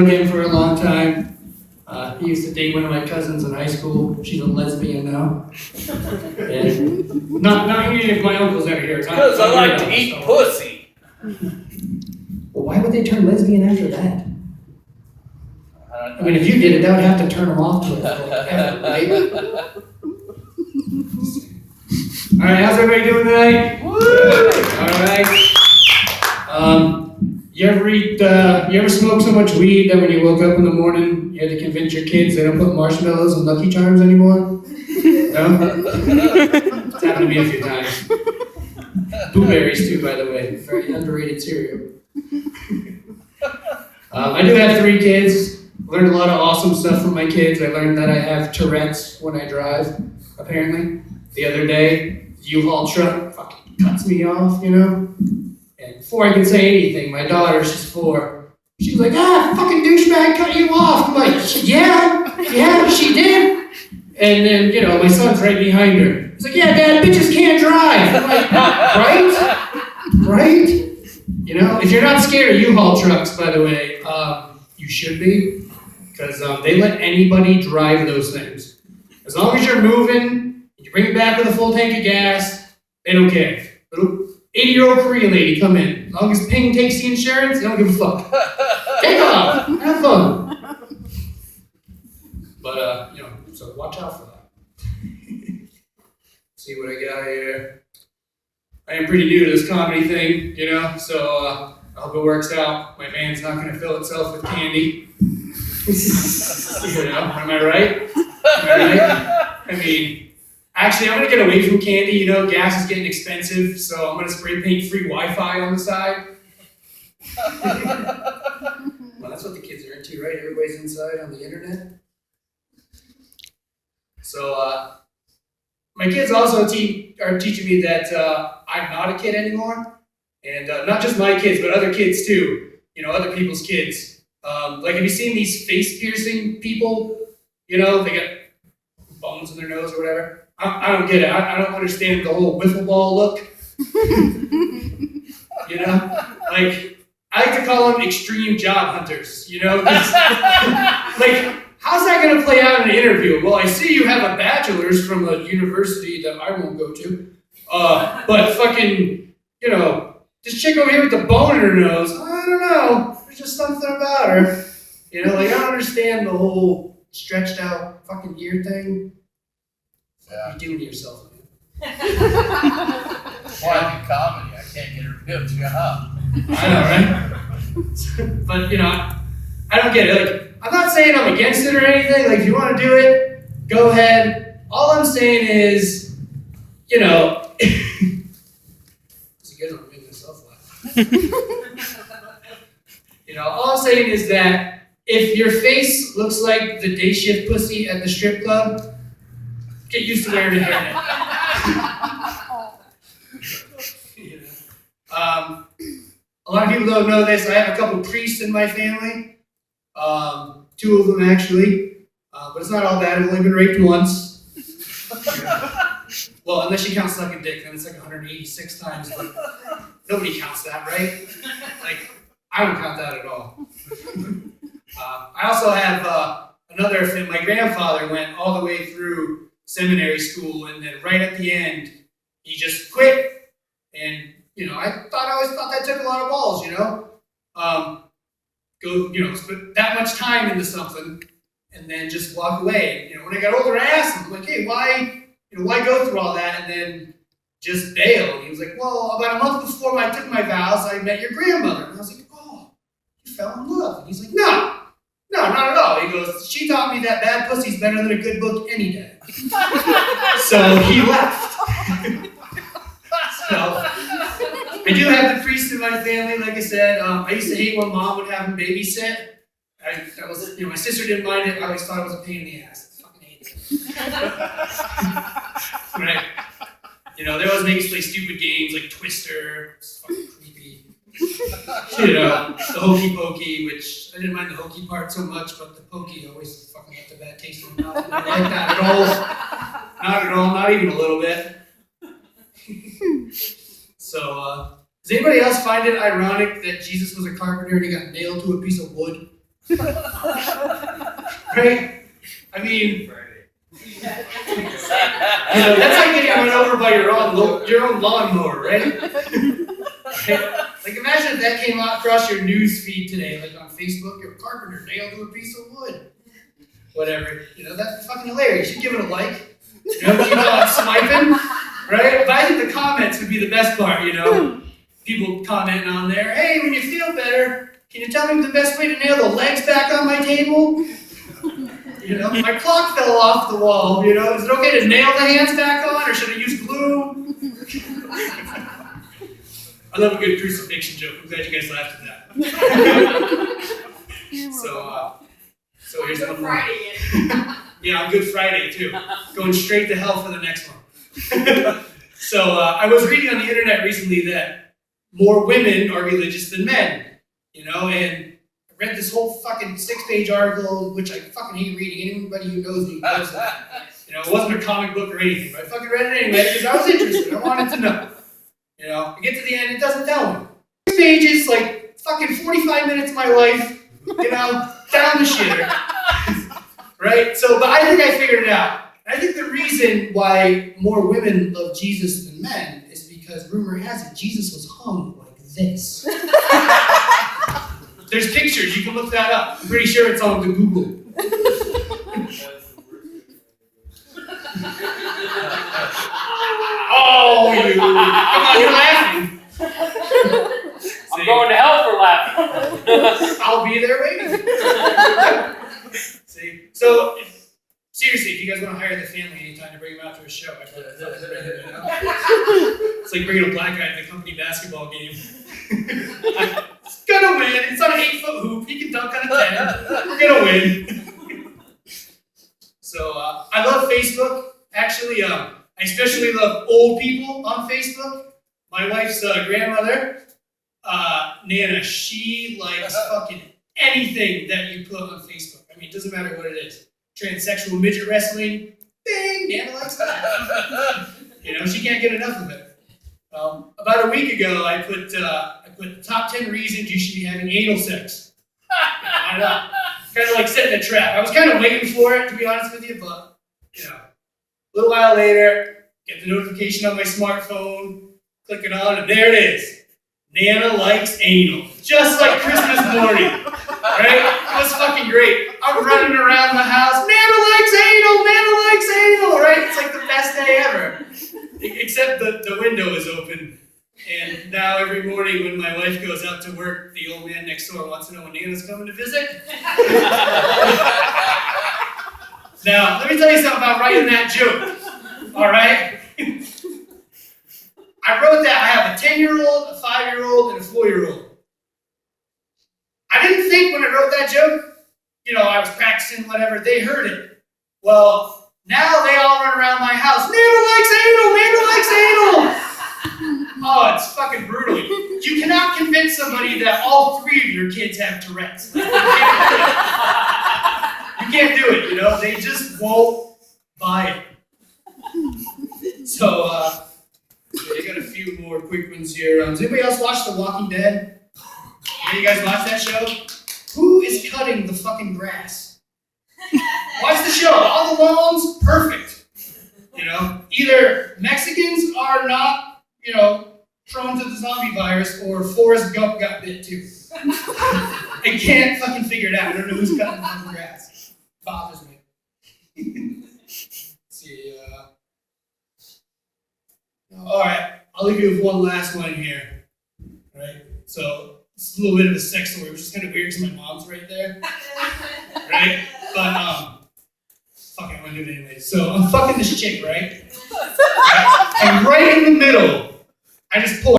him for a long time. He used to date one of my cousins in high school. She's a lesbian now. And not any of my uncles ever here. Because I like to eat pussy. Well, why would they turn lesbian after that? I mean, if you did it, that would have to turn them off to it. Right? All right, how's everybody doing tonight? Woo! All right. You ever smoke so much weed that when you woke up in the morning, you had to convince your kids they don't put marshmallows and Lucky Charms anymore? No? It's happened to me a few times. Blueberries too, by the way. Very underrated cereal. I do have 3 kids. Learned a lot of awesome stuff from my kids. I learned that I have Tourette's when I drive, apparently. The other day, U-Haul truck fucking cuts me off, you know? And before I can say anything, my daughter, she's 4, she's like, fucking douchebag cut you off. I'm like, yeah, she did. And then, my son's right behind her. He's like, yeah, Dad, bitches can't drive. I'm like, right? If you're not scared of U-Haul trucks, by the way, you should be. Because they let anybody drive those things. As long as you're moving, you bring it back with a full tank of gas, they don't care. Little 80-year-old Korean lady come in. As long as Ping takes the insurance, they don't give a fuck. Take off. Have fun. But, so watch out for that. See what I got here. I am pretty new to this comedy thing, so I hope it works out. My van's not going to fill itself with candy. Am I right? I mean, actually, I'm going to get away from candy. Gas is getting expensive, so I'm going to spray paint free Wi-Fi on the side. Well, that's what the kids are into, right? Everybody's inside on the internet. So, my kids also are teaching me that I'm not a kid anymore. And not just my kids, but other kids too. Other people's kids. Have you seen these face piercing people? They got bones in their nose or whatever. I don't get it. I don't understand the whole wiffle ball look. I like to call them extreme job hunters, how's that going to play out in an interview? Well, I see you have a bachelor's from a university that I won't go to. But fucking, this chick over here with the bone in her nose, I don't know. There's just something about her. I don't understand the whole stretched out fucking ear thing. Yeah. What are you doing to yourself, man? Why I do comedy? I can't get a real job. I know, right? But, I don't get it. I'm not saying I'm against it or anything. If you want to do it, go ahead. All I'm saying is, this is good. I'm making myself laugh. All I'm saying is that if your face looks like the day shift pussy at the strip club, get used to wearing a hairnet. A lot of people don't know this. I have a couple priests in my family. 2 of them actually. But it's not all bad. I've only been raped once. Well, unless you count sucking dick, then it's 186 times. But nobody counts that, right? I don't count that at all. I also have another thing. My grandfather went all the way through seminary school, and then right at the end, he just quit. And I always thought that took a lot of balls. Spend that much time into something, and then just walk away. When I got older, I asked him, hey, why go through all that and then just bail? And he was like, well, about a month before I took my vows, I met your grandmother. And I was like, oh, you fell in love. And he's like, no, not at all. He goes, she taught me that bad pussy's better than a good book any day. So he left. So I do have the priest in my family, like I said. I used to hate when Mom would have him babysit. My sister didn't mind it. I always thought it was a pain in the ass. I fucking hated it. Right? They always make us play stupid games like Twister. It's fucking creepy. The hokey pokey, which I didn't mind the hokey part so much, but the pokey always fucking left a bad taste in my mouth. I didn't like that at all. Not at all, not even a little bit. So, does anybody else find it ironic that Jesus was a carpenter and he got nailed to a piece of wood? Right? I mean, that's like getting run over by your own lawnmower, right? Like imagine if that came out across your news feed today, like on Facebook, your carpenter nailed to a piece of wood. Whatever. That's fucking hilarious. You give it a like. Keep on swiping. Right? But I think the comments would be the best part, People commenting on there, hey, when you feel better, can you tell me the best way to nail the legs back on my table? My clock fell off the wall, Is it okay to nail the hands back on, or should I use glue? I love a good crucifixion joke. I'm glad you guys laughed at that. So here's one more. Yeah, on Good Friday, too. Going straight to hell for the next one. So I was reading on the internet recently that more women are religious than men, and I read this whole fucking 6-page article, which I fucking hate reading. Anybody who knows me knows that. It wasn't a comic book or anything, but I fucking read it anyway because I was interested. I wanted to know. I get to the end, it doesn't tell me. 6 pages, like fucking 45 minutes of my life, down the shitter. Right? So, but I think I figured it out. I think the reason why more women love Jesus than men is because rumor has it Jesus was hung like this. There's pictures, you can look that up. I'm pretty sure it's on the Google. Oh, come on, you're laughing. I'm going to hell for laughing. I'll be there waiting. See? So, seriously, if you guys want to hire the family anytime to bring them out to a show, I feel it's like bringing a black guy to the company basketball game. He's gonna win. It's on an 8-foot hoop. He can dunk on a 10. We're gonna win. So, I love Facebook. Actually, I especially love old people on Facebook. My wife's grandmother, Nana, she likes fucking anything that you put on Facebook. I mean, it doesn't matter what it is. Transsexual midget wrestling, bing, Nana likes that. She can't get enough of it. About a week ago, I put the top 10 reasons you should be having anal sex. I know. Kind of like setting a trap. I was kind of waiting for it, to be honest with you, but, a little while later, get the notification on my smartphone, click it on, and there it is. Nana likes anal. Just like Christmas morning. Right? It was fucking great. I'm running around the house. Nana likes anal! Nana likes anal! Right? It's like the best day ever. Except the window is open. And now every morning when my wife goes out to work, the old man next door wants to know when Nana's coming to visit. Now, let me tell you something about writing that joke. Alright? I wrote that I have a 10-year-old, a 5-year-old, and a 4-year-old. I didn't think when I wrote that joke, I was practicing, whatever, they heard it. Well, now they all run around my house. Nana likes anal! Nana likes anal! Oh, it's fucking brutal. You cannot convince somebody that all 3 of your kids have Tourette's. You can't do it, They just won't buy it. So, I got a few more quick ones here. Does anybody else watch The Walking Dead? You guys watch that show? Who is cutting the fucking grass? Watch the show. All the lawns, perfect. Either Mexicans are not, prone to the zombie virus, or Forrest Gump got bit too. I can't fucking figure it out. I don't know who's cutting the fucking grass. Bothers me. Let's see. All right, I'll leave you with one last one here. All right, so it's a little bit of a sex story, which is kind of weird because my mom's right there. Right? But, fuck it, I'm gonna do it anyway. So I'm fucking this chick, right? And right in the middle, I just pull